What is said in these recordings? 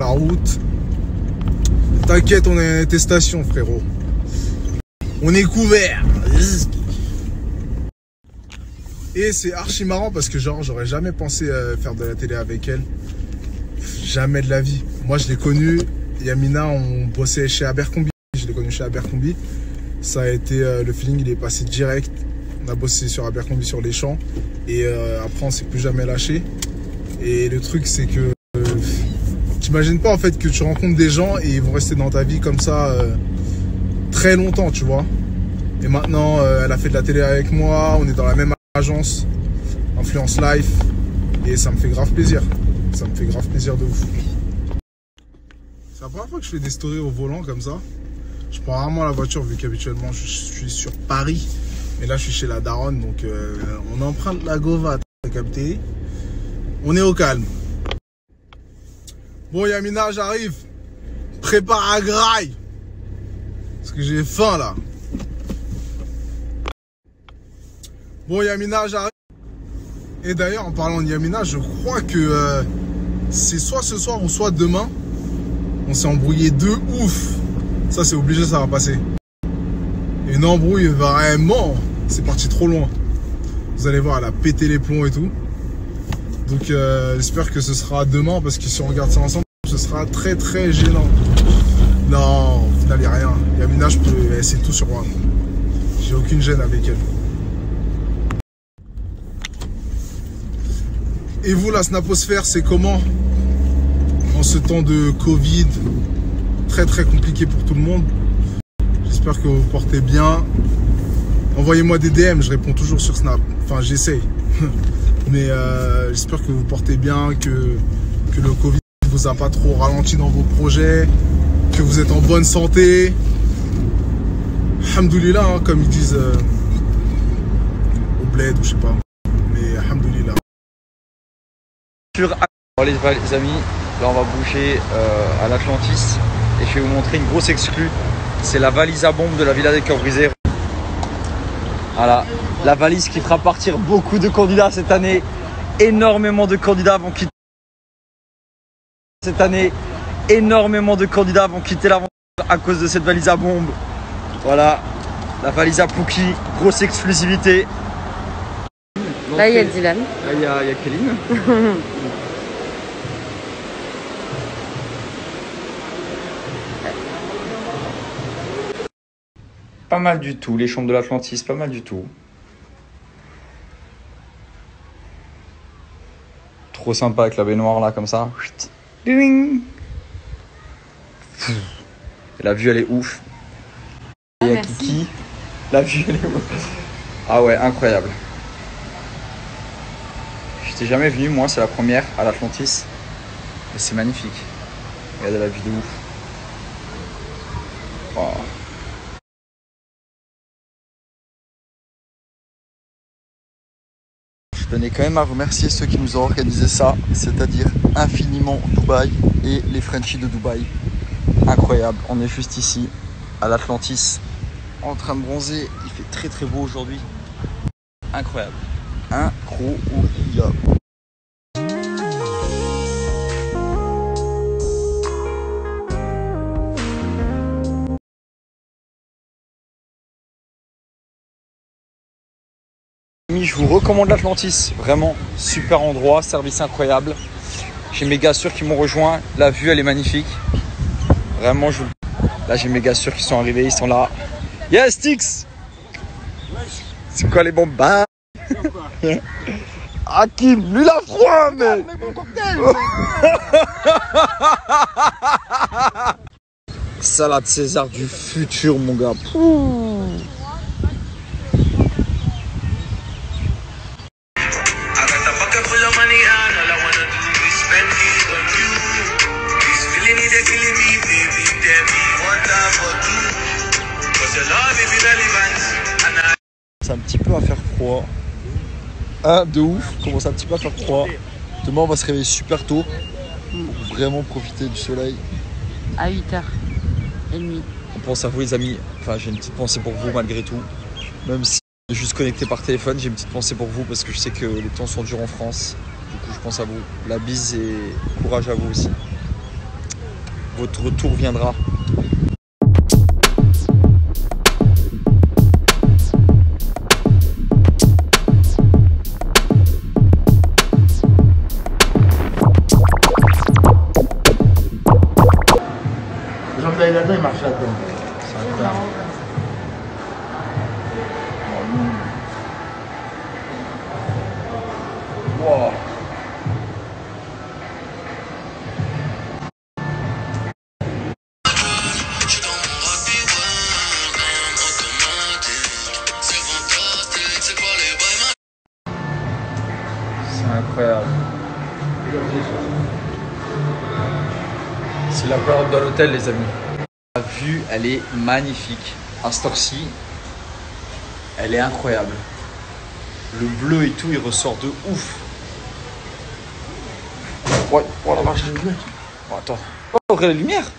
La route. T'inquiète, on est en attestation, frérot. On est couvert. Et c'est archi marrant parce que genre j'aurais jamais pensé faire de la télé avec elle. Jamais de la vie. Moi je l'ai connue, Yamina, on bossait chez Abercrombie. Je l'ai connue chez Abercrombie. Ça a été, le feeling il est passé direct. On a bossé sur Abercrombie sur les champs. Et après on s'est plus jamais lâché. Et le truc c'est que t'imagines pas en fait que tu rencontres des gens et ils vont rester dans ta vie comme ça très longtemps, tu vois. Et maintenant elle a fait de la télé avec moi, on est dans la même agence, Influence Life, et ça me fait grave plaisir. Ça me fait grave plaisir de ouf. C'est la première fois que je fais des stories au volant comme ça. Je prends rarement la voiture vu qu'habituellement je suis sur Paris. Mais là je suis chez la daronne, donc on emprunte la Gova, t'as capté. On est au calme. Bon Yamina, j'arrive. Prépare à graille. Parce que j'ai faim là. Bon Yamina, j'arrive. Et d'ailleurs en parlant de Yamina, je crois que c'est soit ce soir ou soit demain. On s'est embrouillé de ouf. Ça c'est obligé, ça va passer. Une embrouille vraiment. C'est parti trop loin. Vous allez voir, elle a pété les plombs et tout. Donc j'espère que ce sera demain parce que si on regarde ça ensemble, ce sera très très gênant. Non, au final il n'y a rien. Yamina, elle sait tout sur moi. J'ai aucune gêne avec elle. Et vous, la snaposphère, c'est comment en ce temps de Covid? Très très compliqué pour tout le monde. J'espère que vous vous portez bien. Envoyez-moi des DM, je réponds toujours sur Snap. Enfin, j'essaye. Mais j'espère que vous vous portez bien, que le Covid ne vous a pas trop ralenti dans vos projets, que vous êtes en bonne santé. Alhamdoulilah, hein, comme ils disent au bled ou je sais pas. Mais alhamdoulilah. Les amis, là on va bouger à l'Atlantis et je vais vous montrer une grosse exclue. C'est la valise à bombe de la Villa des Cœurs Brisés. Voilà, la valise qui fera partir beaucoup de candidats cette année. Énormément de candidats vont quitter cette année. Énormément de candidats vont quitter l'aventure à cause de cette valise à bombe. Voilà, la valise à Pookie, grosse exclusivité. Donc, là il y a Dylan. Là il y a Kéline. Pas mal du tout, les chambres de l'Atlantis, pas mal du tout. Trop sympa avec la baignoire là comme ça. Et la vue elle est ouf. Et il y a Kiki. La vue elle est ouf. Ah ouais, incroyable. J'étais jamais venu, moi c'est la première à l'Atlantis. Et c'est magnifique. Regardez la vue de ouf. Wow. Je tenais quand même à remercier ceux qui nous ont organisé ça, c'est-à-dire infiniment Dubaï et les Frenchies de Dubaï. Incroyable, on est juste ici à l'Atlantis en train de bronzer, il fait très très beau aujourd'hui. Incroyable, incroyable. Je vous recommande l'Atlantis, vraiment super endroit, service incroyable. J'ai mes gars sûrs qui m'ont rejoint, la vue elle est magnifique. Vraiment, là j'ai mes gars sûrs qui sont arrivés, ils sont là. Yes, Tix. C'est quoi les bombes? Bah Hakim, lui il a froid, mais salade César du futur, mon gars. C'est un petit peu à faire froid. De ouf, commence un petit peu à faire froid. Demain on va se réveiller super tôt pour vraiment profiter du soleil. À 8h30. On pense à vous les amis, enfin j'ai une petite pensée pour vous malgré tout. Même si on est juste connecté par téléphone, j'ai une petite pensée pour vous parce que je sais que les temps sont durs en France. Du coup je pense à vous. La bise et courage à vous aussi. votre tour viendra. Jean-Pierre là-dedans, il marche là-dedans. C'est incroyable. Wow. C'est incroyable. C'est la couleur de l'hôtel, les amis. La vue, elle est magnifique. À cette heure-ci, elle est incroyable. Le bleu et tout, il ressort de ouf. Ouais, oh la vache. Oh, attends. Oh, ouvrir les lumières.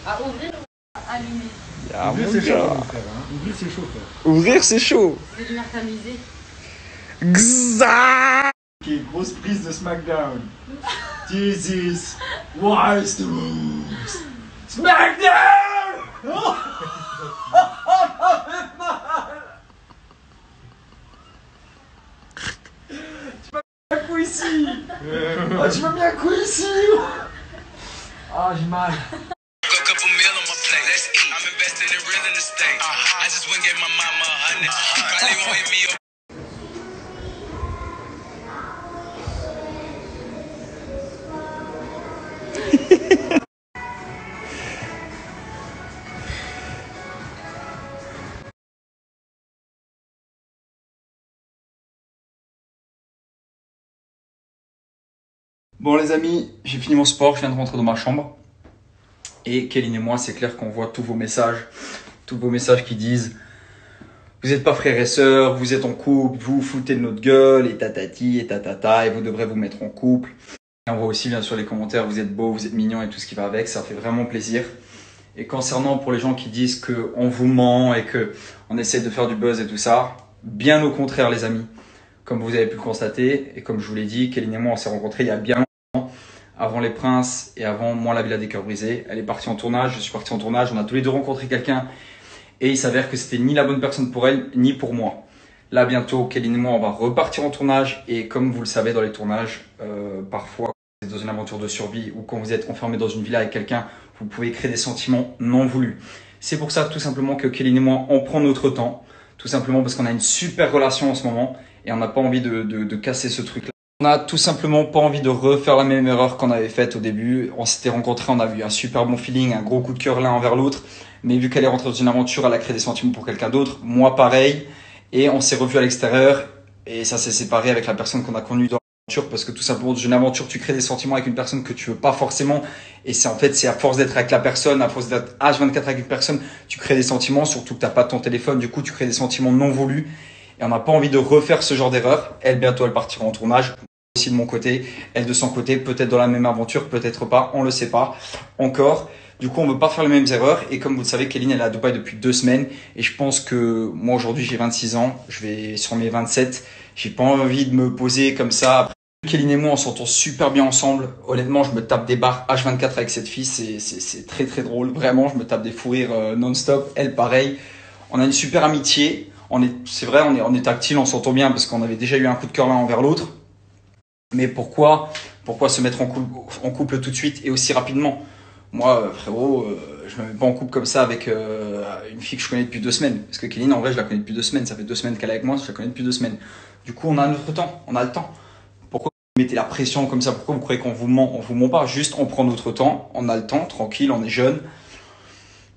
À ouvrir ou à allumer? Ah, Ouvrir, mon c'est gars. chaud, mon frère, hein. Ouvrir, c'est chaud, frère. Ouvrir, c'est chaud. C'est lumière tamisée. Gza. Ok, grosse prise de SmackDown. Jesus, what's the moves? SmackDown! Tu m'as mis un coup ici! Oh, tu m'as mis un coup ici! Ah, j'ai mal. Couple meal on my plate. Let's eat. I'm investing in real estate. I just went and gave my mama 100. Probably won't hit me up. Bon les amis, j'ai fini mon sport, je viens de rentrer dans ma chambre. Et Kéline et moi, c'est clair qu'on voit tous vos messages qui disent vous n'êtes pas frères et sœurs, vous êtes en couple, vous vous foutez de notre gueule, et tatati, et tatata, et vous devrez vous mettre en couple. Et on voit aussi bien sûr les commentaires, vous êtes beaux, vous êtes mignons et tout ce qui va avec, ça fait vraiment plaisir. Et concernant pour les gens qui disent qu'on vous ment et qu'on essaie de faire du buzz et tout ça, bien au contraire les amis. Comme vous avez pu le constater, et comme je vous l'ai dit, Kéline et moi on s'est rencontrés il y a bien longtemps, avant Les Princes et avant moi la Villa des Cœurs Brisés. Elle est partie en tournage, je suis parti en tournage, on a tous les deux rencontré quelqu'un et il s'avère que c'était ni la bonne personne pour elle, ni pour moi. Là bientôt, Kéline et moi on va repartir en tournage et comme vous le savez dans les tournages, parfois quand vous êtes dans une aventure de survie ou quand vous êtes enfermé dans une villa avec quelqu'un, vous pouvez créer des sentiments non voulus. C'est pour ça tout simplement que Kéline et moi on prend notre temps, tout simplement parce qu'on a une super relation en ce moment et on n'a pas envie de casser ce truc-là. On n'a tout simplement pas envie de refaire la même erreur qu'on avait faite au début. On s'était rencontrés, on a eu un super bon feeling, un gros coup de cœur l'un envers l'autre. Mais vu qu'elle est rentrée dans une aventure, elle a créé des sentiments pour quelqu'un d'autre. Moi, pareil. Et on s'est revus à l'extérieur. Et ça s'est séparé avec la personne qu'on a connue dans l'aventure. Parce que tout simplement, dans une aventure, tu crées des sentiments avec une personne que tu veux pas forcément. Et c'est à force d'être avec la personne, à force d'être H24 avec une personne, tu crées des sentiments. Surtout que t'as pas ton téléphone. Du coup, tu crées des sentiments non voulus. Et on n'a pas envie de refaire ce genre d'erreur. Elle, bientôt, elle partira en tournage. Aussi de mon côté, elle de son côté, peut-être dans la même aventure, peut-être pas, on le sait pas encore. Du coup, on veut pas faire les mêmes erreurs. Et comme vous le savez, Kéline, elle est à Dubaï depuis 2 semaines. Et je pense que moi, aujourd'hui, j'ai 26 ans. Je vais sur mes 27. J'ai pas envie de me poser comme ça. Après, Kéline et moi, on s'entend super bien ensemble. Honnêtement, je me tape des barres H24 avec cette fille. C'est très, très drôle. Vraiment, je me tape des fous rires non-stop. Elle, pareil. On a une super amitié. C'est vrai, on est tactile, on s'entend bien parce qu'on avait déjà eu un coup de cœur l'un envers l'autre. Mais pourquoi se mettre en couple tout de suite et aussi rapidement? Moi, frérot, je me mets pas en couple comme ça avec une fille que je connais depuis 2 semaines. Parce que Kéline, en vrai, je la connais depuis 2 semaines. Ça fait 2 semaines qu'elle est avec moi, je la connais depuis 2 semaines. Du coup, on a notre temps, on a le temps. Pourquoi vous mettez la pression comme ça? Pourquoi vous croyez qu'on vous ment? On vous ment pas, juste on prend notre temps, on a le temps, tranquille, on est jeune.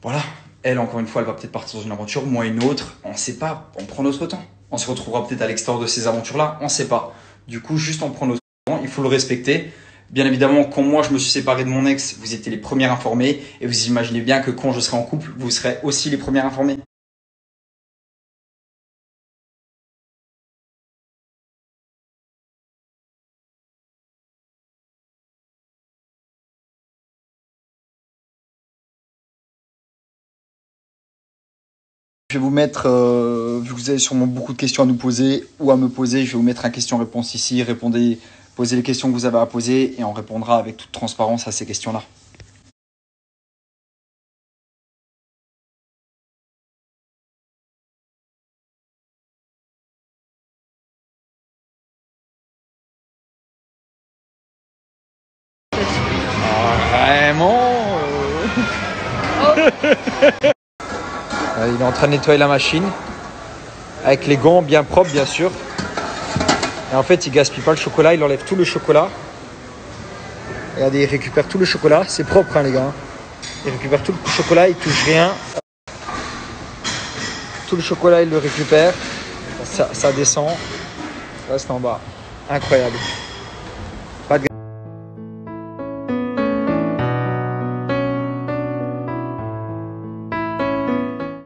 Voilà. Elle, encore une fois, elle va peut-être partir dans une aventure, moi une autre. On sait pas, on prend notre temps. On se retrouvera peut-être à l'extérieur de ces aventures-là, on sait pas. Du coup, juste on prend notre temps, il faut le respecter. Bien évidemment, quand moi je me suis séparé de mon ex, vous étiez les premiers informés. Et vous imaginez bien que quand je serai en couple, vous serez aussi les premiers informés. Je vais vous mettre, vu que vous avez sûrement beaucoup de questions à nous poser ou à me poser, je vais vous mettre un question-réponse ici. Posez les questions que vous avez à poser et on répondra avec toute transparence à ces questions-là. Il est en train de nettoyer la machine. Avec les gants bien propres, bien sûr. Et en fait, il gaspille pas le chocolat. Il enlève tout le chocolat. Regardez, il récupère tout le chocolat. C'est propre, hein, les gars. Il récupère tout le chocolat. Il touche rien. Tout le chocolat, il le récupère. Ça descend. Ça reste en bas. Incroyable.